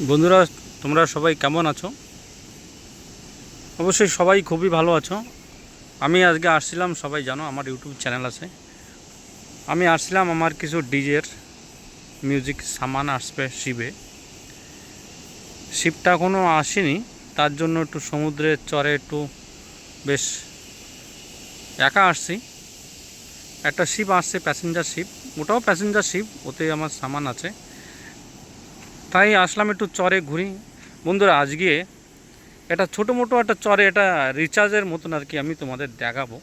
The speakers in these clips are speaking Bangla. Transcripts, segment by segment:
বন্ধুরা, তোমরা সবাই কেমন আছো? অবশ্যই সবাই খুবই ভালো আছো। আমি আজকে আসছিলাম, সবাই জানো আমার ইউটিউব চ্যানেল আছে। আমি আসছিলাম আমার কিছু ডিজের মিউজিক সামান আসবে শিবে। শিপটা এখনও আসেনি, তার জন্য একটু সমুদ্রের চরে একটু বেশ একা আসছি। একটা শিপ আসছে, প্যাসেঞ্জার শিপ, ওটাও প্যাসেঞ্জার শিপ, ওতে আমার সামান আছে, তাই আসলাম একটু চরে ঘুরি। বন্ধুরা, আজকে এটা ছোটো মোটো একটা চরে, এটা রিচার্জের মতন আর কি, আমি তোমাদের দেখাবো।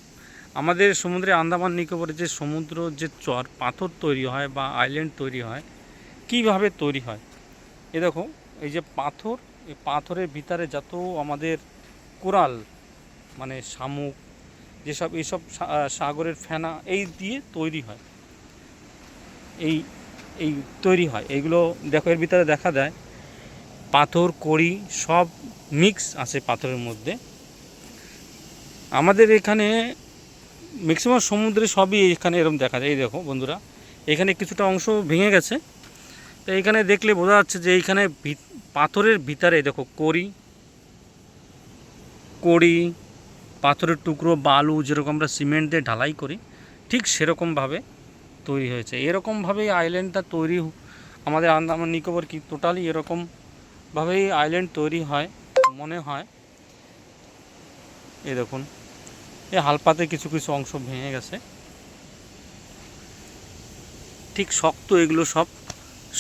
আমাদের সমুদ্রে আন্দামান নিকোবরে যে সমুদ্র যে চর পাথর তৈরি হয় বা আইল্যান্ড তৈরি হয়, কিভাবে তৈরি হয়। এ দেখো, এই যে পাথর, এই পাথরের ভিতরে যত আমাদের কোরাল মানে শামুক, যেসব এইসব সাগরের ফেনা এই দিয়ে তৈরি হয়, এই এই তৈরি হয় এইগুলো। দেখো, এর ভিতরে দেখা যায় পাথর কড়ি সব মিক্স আছে পাথরের মধ্যে। আমাদের এখানে ম্যাক্সিমাম সমুদ্রে সবই এখানে এরকম দেখা যায়। এই দেখো বন্ধুরা, এখানে কিছুটা অংশ ভেঙে গেছে, তো এইখানে দেখলে বোঝা যাচ্ছে যে এইখানে পাথরের ভিতরে দেখো কড়ি কড়ি পাথরের টুকরো, বালু, যেরকম আমরা সিমেন্ট দিয়ে ঢালাই করি ঠিক সেরকমভাবে তৈরি হয়েছে। এরকমভাবেই আইল্যান্ডটা তৈরি আমাদের আন্দামান নিকোবর কি টোটালি এরকমভাবেই আইল্যান্ড তৈরি হয় মনে হয়। এই দেখুন, এই হালপাতে কিছু কিছু অংশ ভেঙে গেছে, ঠিক শক্ত এগুলো সব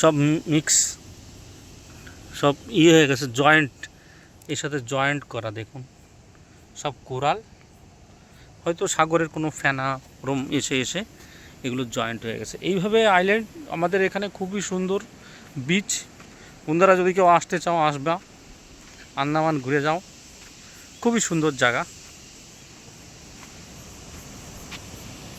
সব মিক্স, সব হয়ে গেছে, জয়েন্ট, এর সাথে জয়েন্ট করা। দেখুন, সব কোরাল, হয়তো সাগরের কোনো ফেনা রোম এসে এসে এগুলো জয়েন্ট হয়ে গেছে। এইভাবে আইল্যান্ড আমাদের এখানে খুবই সুন্দর বিচ। বন্ধুরা, যদি কেউ আসতে চাও আসবা, আন্দামান ঘুরে যাও, খুবই সুন্দর জায়গা।